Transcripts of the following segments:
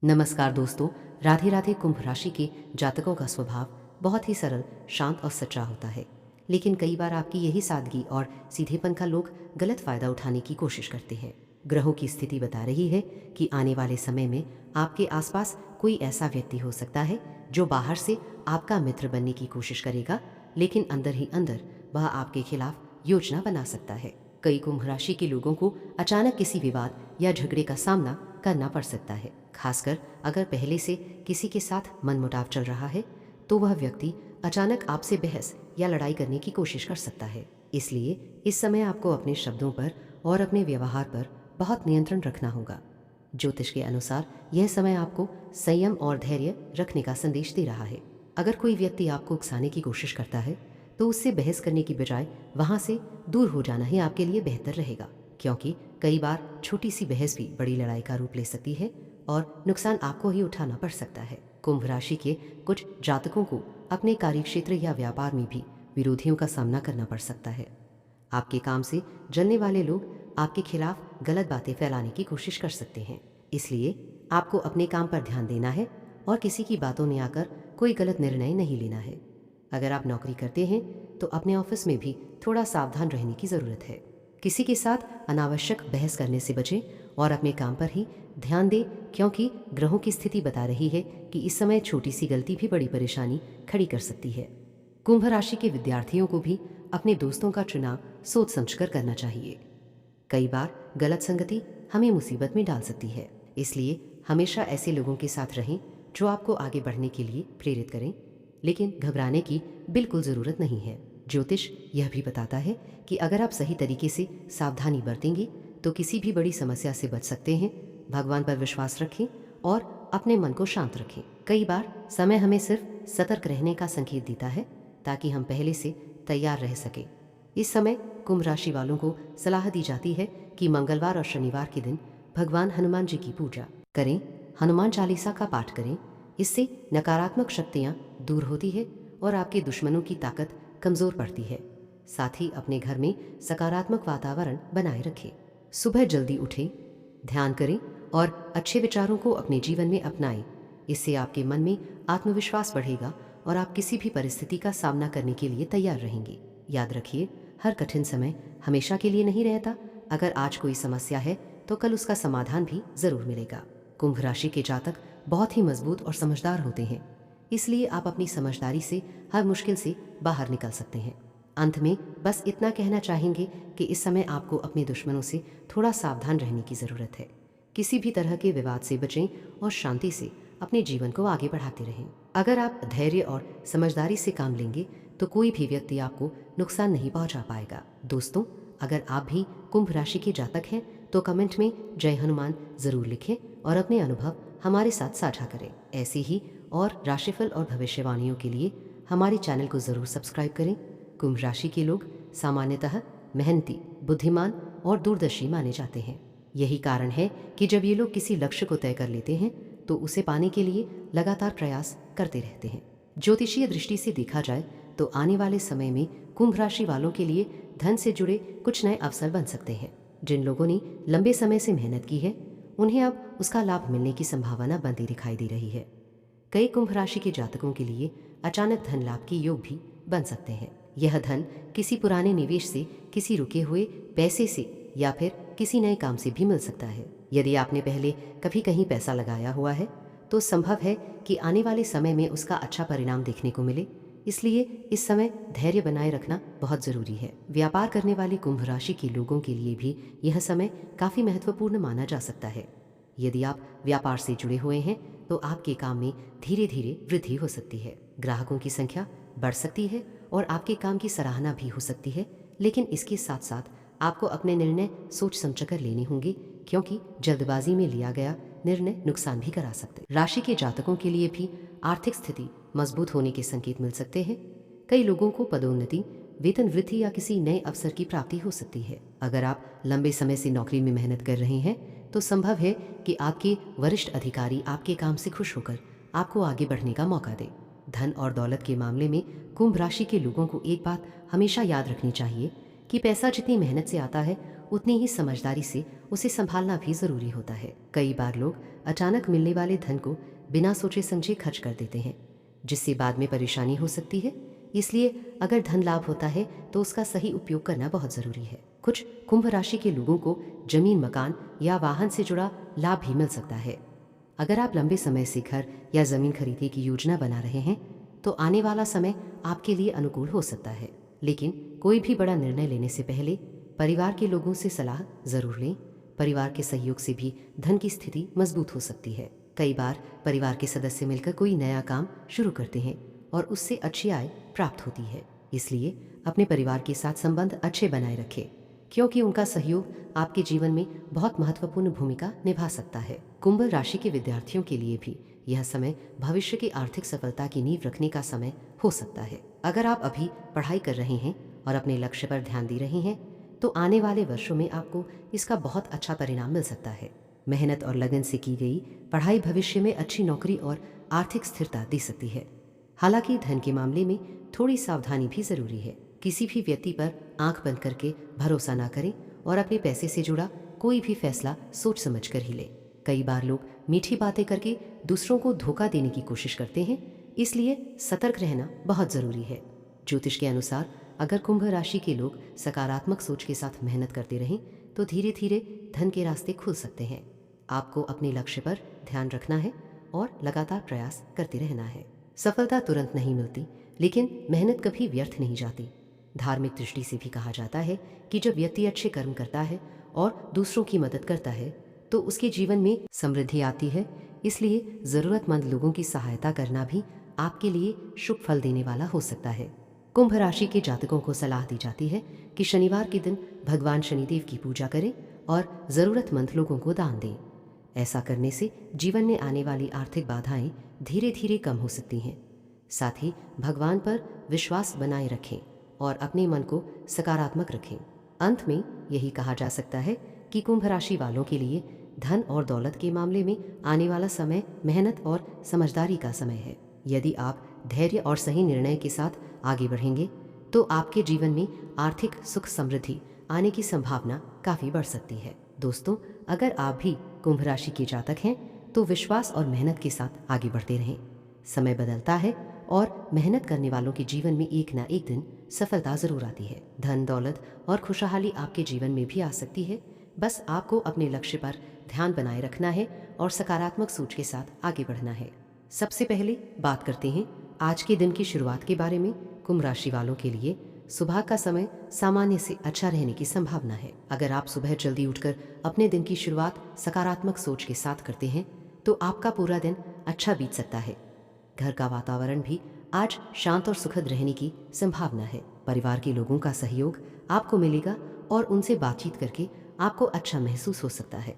नमस्कार दोस्तों। राधे राधे। कुंभ राशि के जातकों का स्वभाव बहुत ही सरल, शांत और सच्चा होता है। लेकिन कई बार आपकी यही सादगी और सीधेपन का लोग गलत फायदा उठाने की कोशिश करते हैं। ग्रहों की स्थिति बता रही है कि आने वाले समय में आपके आसपास कोई ऐसा व्यक्ति हो सकता है जो बाहर से आपका मित्र बनने की कोशिश करेगा, लेकिन अंदर ही अंदर वह आपके खिलाफ योजना बना सकता है। कई कुंभ राशि के लोगों को अचानक किसी विवाद या झगड़े का सामना करना पड़ सकता है। खासकर अगर पहले से किसी के साथ मनमुटाव चल रहा है तो वह व्यक्ति अचानक आपसे बहस या लड़ाई करने की कोशिश कर सकता है। इसलिए इस समय आपको अपने शब्दों पर और अपने व्यवहार पर बहुत नियंत्रण रखना होगा। ज्योतिष के अनुसार यह समय आपको संयम और धैर्य रखने का संदेश दे रहा है। अगर कोई व्यक्ति आपको उकसाने की कोशिश करता है तो उससे बहस करने की बजाय वहां से दूर हो जाना ही आपके लिए बेहतर रहेगा, क्योंकि कई बार छोटी सी बहस भी बड़ी लड़ाई का रूप ले सकती है और नुकसान आपको ही उठाना पड़ सकता है। कुंभ राशि के कुछ जातकों को अपने कार्यक्षेत्र या व्यापार में भी विरोधियों का सामना करना पड़ सकता है। आपके काम से जलने वाले लोग आपके खिलाफ गलत बातें फैलाने की कोशिश कर सकते हैं। इसलिए आपको अपने काम पर ध्यान देना है और किसी की बातों में आकर कोई गलत निर्णय नहीं लेना है। अगर आप नौकरी करते हैं तो अपने ऑफिस में भी थोड़ा सावधान रहने की ज़रूरत है। किसी के साथ अनावश्यक बहस करने से बचें और अपने काम पर ही ध्यान दें, क्योंकि ग्रहों की स्थिति बता रही है कि इस समय छोटी सी गलती भी बड़ी परेशानी खड़ी कर सकती है। कुंभ राशि के विद्यार्थियों को भी अपने दोस्तों का चुनाव सोच समझकर करना चाहिए। कई बार गलत संगति हमें मुसीबत में डाल सकती है, इसलिए हमेशा ऐसे लोगों के साथ रहें जो आपको आगे बढ़ने के लिए प्रेरित करें, लेकिन घबराने की बिल्कुल ज़रूरत नहीं है। ज्योतिष यह भी बताता है कि अगर आप सही तरीके से सावधानी बरतेंगे तो किसी भी बड़ी समस्या से बच सकते हैं। भगवान पर विश्वास रखें और अपने मन को शांत रखें। कई बार समय हमें सिर्फ सतर्क रहने का संकेत देता है ताकि हम पहले से तैयार रह सकें। इस समय कुंभ राशि वालों को सलाह दी जाती है कि मंगलवार और शनिवार के दिन भगवान हनुमान जी की पूजा करें, हनुमान चालीसा का पाठ करें। इससे नकारात्मक शक्तियाँ दूर होती है और आपके दुश्मनों की ताकत कमज़ोर पड़ती है। साथ ही अपने घर में सकारात्मक वातावरण बनाए रखें। सुबह जल्दी उठें, ध्यान करें और अच्छे विचारों को अपने जीवन में अपनाएं। इससे आपके मन में आत्मविश्वास बढ़ेगा और आप किसी भी परिस्थिति का सामना करने के लिए तैयार रहेंगे। याद रखिए, हर कठिन समय हमेशा के लिए नहीं रहता। अगर आज कोई समस्या है तो कल उसका समाधान भी ज़रूर मिलेगा। कुंभ राशि के जातक बहुत ही मजबूत और समझदार होते हैं, इसलिए आप अपनी समझदारी से हर मुश्किल से बाहर निकल सकते हैं। अंत में बस इतना कहना चाहेंगे कि इस समय आपको अपने दुश्मनों से थोड़ा सावधान रहने की ज़रूरत है। किसी भी तरह के विवाद से बचें और शांति से अपने जीवन को आगे बढ़ाते रहें। अगर आप धैर्य और समझदारी से काम लेंगे तो कोई भी व्यक्ति आपको नुकसान नहीं पहुंचा पाएगा। दोस्तों, अगर आप भी कुंभ राशि के जातक हैं तो कमेंट में जय हनुमान ज़रूर लिखें और अपने अनुभव हमारे साथ साझा करें। ऐसे ही और राशिफल और भविष्यवाणियों के लिए हमारे चैनल को ज़रूर सब्सक्राइब करें। कुंभ राशि के लोग सामान्यतः मेहनती, बुद्धिमान और दूरदर्शी माने जाते हैं। यही कारण है कि जब ये लोग किसी लक्ष्य को तय कर लेते हैं तो उसे पाने के लिए लगातार प्रयास करते रहते हैं। ज्योतिषीय दृष्टि से देखा जाए तो आने वाले समय में कुंभ राशि वालों के लिए धन से जुड़े कुछ नए अवसर बन सकते हैं। जिन लोगों ने लंबे समय से मेहनत की है उन्हें अब उसका लाभ मिलने की संभावना बनती दिखाई दे रही है। कई कुंभ राशि के जातकों के लिए अचानक धन लाभ के योग भी बन सकते हैं। यह धन किसी पुराने निवेश से, किसी रुके हुए पैसे से या फिर किसी नए काम से भी मिल सकता है। यदि आपने पहले कभी कहीं पैसा लगाया हुआ है तो संभव है कि आने वाले समय में उसका अच्छा परिणाम देखने को मिले। इसलिए इस समय धैर्य बनाए रखना बहुत ज़रूरी है। व्यापार करने वाली कुंभ राशि के लोगों के लिए भी यह समय काफ़ी महत्वपूर्ण माना जा सकता है। यदि आप व्यापार से जुड़े हुए हैं तो आपके काम में धीरे धीरे वृद्धि हो सकती है। ग्राहकों की संख्या बढ़ सकती है और आपके काम की सराहना भी हो सकती है, लेकिन इसके साथ साथ आपको अपने निर्णय सोच समझकर लेने होंगे, क्योंकि जल्दबाजी में लिया गया निर्णय नुकसान भी करा सकते हैं। राशि के जातकों के लिए भी आर्थिक स्थिति मजबूत होने के संकेत मिल सकते हैं। कई लोगों को पदोन्नति, वेतन वृद्धि या किसी नए अवसर की प्राप्ति हो सकती है। अगर आप लंबे समय से नौकरी में मेहनत कर रहे हैं तो संभव है कि आपके वरिष्ठ अधिकारी आपके काम से खुश होकर आपको आगे बढ़ने का मौका दें। धन और दौलत के मामले में कुंभ राशि के लोगों को एक बात हमेशा याद रखनी चाहिए कि पैसा जितनी मेहनत से आता है उतनी ही समझदारी से उसे संभालना भी जरूरी होता है। कई बार लोग अचानक मिलने वाले धन को बिना सोचे समझे खर्च कर देते हैं, जिससे बाद में परेशानी हो सकती है। इसलिए अगर धन लाभ होता है तो उसका सही उपयोग करना बहुत जरूरी है। कुछ कुंभ राशि के लोगों को जमीन, मकान या वाहन से जुड़ा लाभ भी मिल सकता है। अगर आप लंबे समय से घर या जमीन खरीदने की योजना बना रहे हैं तो आने वाला समय आपके लिए अनुकूल हो सकता है। लेकिन कोई भी बड़ा निर्णय लेने से पहले परिवार के लोगों से सलाह जरूर लें। परिवार के सहयोग से भी धन की स्थिति मजबूत हो सकती है। कई बार परिवार के सदस्य मिलकर कोई नया काम शुरू करते हैं और उससे अच्छी आय प्राप्त होती है। इसलिए अपने परिवार के साथ संबंध अच्छे बनाए रखें, क्योंकि उनका सहयोग आपके जीवन में बहुत महत्वपूर्ण भूमिका निभा सकता है। कुंभ राशि के विद्यार्थियों के लिए भी यह समय भविष्य की आर्थिक सफलता की नींव रखने का समय हो सकता है। अगर आप अभी पढ़ाई कर रहे हैं और अपने लक्ष्य पर ध्यान दे रहे हैं तो आने वाले वर्षों में आपको इसका बहुत अच्छा परिणाम मिल सकता है। मेहनत और लगन से की गई पढ़ाई भविष्य में अच्छी नौकरी और आर्थिक स्थिरता दे सकती है। हालांकि धन के मामले में थोड़ी सावधानी भी जरूरी है। किसी भी व्यक्ति पर आंख बंद करके भरोसा ना करें और अपने पैसे से जुड़ा कोई भी फैसला सोच समझ कर ही लें। कई बार लोग मीठी बातें करके दूसरों को धोखा देने की कोशिश करते हैं, इसलिए सतर्क रहना बहुत जरूरी है। ज्योतिष के अनुसार अगर कुंभ राशि के लोग सकारात्मक सोच के साथ मेहनत करते रहें तो धीरे धीरे धन के रास्ते खुल सकते हैं। आपको अपने लक्ष्य पर ध्यान रखना है और लगातार प्रयास करते रहना है। सफलता तुरंत नहीं मिलती, लेकिन मेहनत कभी व्यर्थ नहीं जाती। धार्मिक दृष्टि से भी कहा जाता है कि जब व्यक्ति अच्छे कर्म करता है और दूसरों की मदद करता है तो उसके जीवन में समृद्धि आती है। इसलिए जरूरतमंद लोगों की सहायता करना भी आपके लिए शुभ फल देने वाला हो सकता है। कुंभ राशि के जातकों को सलाह दी जाती है कि शनिवार के दिन भगवान शनिदेव की पूजा करें और जरूरतमंद लोगों को दान दें। ऐसा करने से जीवन में आने वाली आर्थिक बाधाएं धीरे धीरे कम हो सकती हैं। साथ ही भगवान पर विश्वास बनाए रखें और अपने मन को सकारात्मक रखें। अंत में यही कहा जा सकता है कि कुंभ राशि वालों के लिए धन और दौलत के मामले में आने वाला समय मेहनत और समझदारी का समय है। यदि आप धैर्य और सही निर्णय के साथ आगे बढ़ेंगे तो आपके जीवन में आर्थिक सुख समृद्धि आने की संभावना काफी बढ़ सकती है। दोस्तों, अगर आप भी कुंभ राशि के जातक हैं तो विश्वास और मेहनत के साथ आगे बढ़ते रहें। समय बदलता है और मेहनत करने वालों के जीवन में एक ना एक दिन सफलता जरूर आती है। धन, दौलत और खुशहाली आपके जीवन में भी आ सकती है। बस आपको अपने लक्ष्य पर ध्यान बनाए रखना है और सकारात्मक सोच के साथ आगे बढ़ना है। सबसे पहले बात करते हैं आज के दिन की शुरुआत के बारे में। कुंभ राशि वालों के लिए सुबह का समय सामान्य से अच्छा रहने की संभावना है। अगर आप सुबह जल्दी उठकर अपने दिन की शुरुआत सकारात्मक सोच के साथ करते हैं तो आपका पूरा दिन अच्छा बीत सकता है। घर का वातावरण भी आज शांत और सुखद रहने की संभावना है। परिवार के लोगों का सहयोग आपको मिलेगा और उनसे बातचीत करके आपको अच्छा महसूस हो सकता है।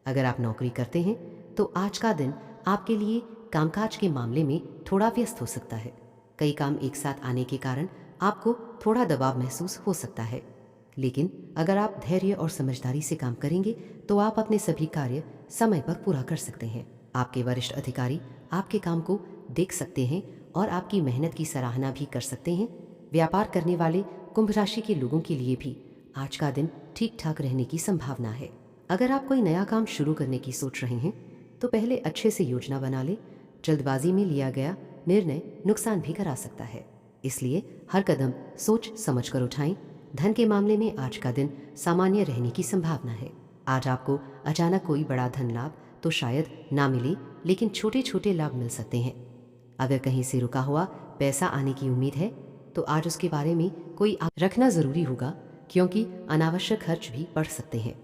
अगर आप नौकरी करते हैं तो आज का दिन आपके लिए कामकाज के मामले में थोड़ा व्यस्त हो सकता है। कई काम एक साथ आने के कारण आपको थोड़ा दबाव महसूस हो सकता है, लेकिन अगर आप धैर्य और समझदारी से काम करेंगे तो आप अपने सभी कार्य समय पर पूरा कर सकते हैं। आपके वरिष्ठ अधिकारी आपके काम को देख सकते हैं और आपकी मेहनत की सराहना भी कर सकते हैं। व्यापार करने वाले कुंभ राशि के लोगों के लिए भी आज का दिन ठीक ठाक रहने की संभावना है। अगर आप कोई नया काम शुरू करने की सोच रहे हैं तो पहले अच्छे से योजना बना लें। जल्दबाजी में लिया गया निर्णय नुकसान भी करा सकता है, इसलिए हर कदम सोच समझ कर उठाएं। धन के मामले में आज का दिन सामान्य रहने की संभावना है। आज आपको अचानक कोई बड़ा धन लाभ तो शायद ना मिले, लेकिन छोटे छोटे लाभ मिल सकते हैं। अगर कहीं से रुका हुआ पैसा आने की उम्मीद है तो आज उसके बारे में कोई रखना जरूरी होगा, क्योंकि अनावश्यक खर्च भी बढ़ सकते हैं।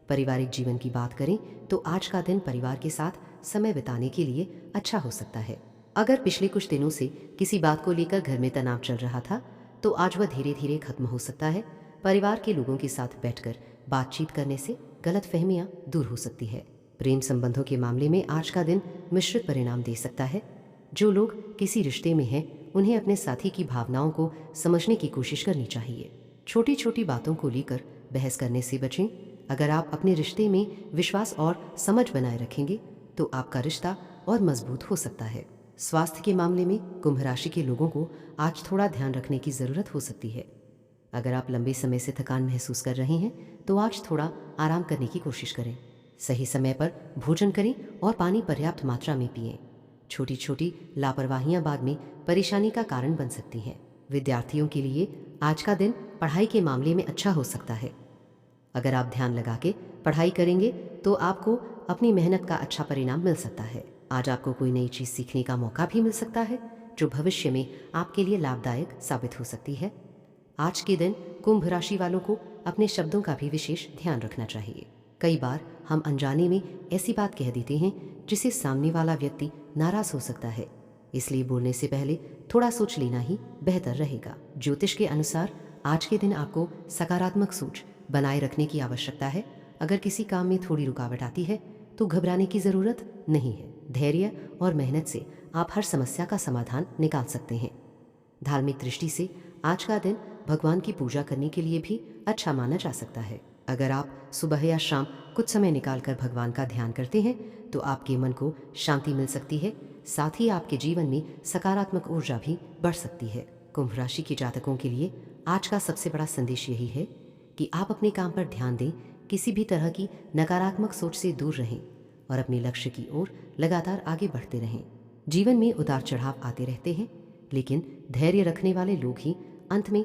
पारिवारिक जीवन की बात करें तो आज का दिन परिवार के साथ समय बिताने के लिए अच्छा हो सकता है। अगर पिछले कुछ दिनों से किसी बात को लेकर घर में तनाव चल रहा था तो आज वह धीरे धीरे खत्म हो सकता है। परिवार के लोगों के साथ बैठकर बातचीत करने से गलतफहमियां दूर हो सकती है। प्रेम संबंधों के मामले में आज का दिन मिश्रित परिणाम दे सकता है। जो लोग किसी रिश्ते में हैं उन्हें अपने साथी की भावनाओं को समझने की कोशिश करनी चाहिए। छोटी छोटी बातों को लेकर बहस करने से बचें। अगर आप अपने रिश्ते में विश्वास और समझ बनाए रखेंगे तो आपका रिश्ता और मजबूत हो सकता है। स्वास्थ्य के मामले में कुंभ राशि के लोगों को आज थोड़ा ध्यान रखने की जरूरत हो सकती है। अगर आप लंबे समय से थकान महसूस कर रहे हैं तो आज थोड़ा आराम करने की कोशिश करें। सही समय पर भोजन करें और पानी पर्याप्त मात्रा में पिएं। छोटी छोटी लापरवाहियां बाद में परेशानी का कारण बन सकती हैं। विद्यार्थियों के लिए आज का दिन पढ़ाई के मामले में अच्छा हो सकता है। अगर आप ध्यान लगा के पढ़ाई करेंगे तो आपको अपनी मेहनत का अच्छा परिणाम मिल सकता है। आज आपको कोई नई चीज़ सीखने का मौका भी मिल सकता है जो भविष्य में आपके लिए लाभदायक साबित हो सकती है। आज के दिन कुंभ राशि वालों को अपने शब्दों का भी विशेष ध्यान रखना चाहिए। कई बार हम अनजाने में ऐसी बात कह देते हैं जिससे सामने वाला व्यक्ति नाराज हो सकता है, इसलिए बोलने से पहले थोड़ा सोच लेना ही बेहतर रहेगा। ज्योतिष के अनुसार आज के दिन आपको सकारात्मक सोच बनाए रखने की आवश्यकता है। अगर किसी काम में थोड़ी रुकावट आती है तो घबराने की ज़रूरत नहीं है। धैर्य और मेहनत से आप हर समस्या का समाधान निकाल सकते हैं। धार्मिक दृष्टि से आज का दिन भगवान की पूजा करने के लिए भी अच्छा माना जा सकता है। अगर आप सुबह या शाम कुछ समय निकालकर भगवान का ध्यान करते हैं तो आपके मन को शांति मिल सकती है, साथ ही आपके जीवन में सकारात्मक ऊर्जा भी बढ़ सकती है। कुंभ राशि के जातकों के लिए आज का सबसे बड़ा संदेश यही है कि आप अपने काम पर ध्यान दें, किसी भी तरह की नकारात्मक सोच से दूर रहें और अपने लक्ष्य की ओर लगातार आगे बढ़ते रहें। जीवन में उतार चढ़ाव आते रहते हैं, लेकिन धैर्य रखने वाले लोग ही अंत में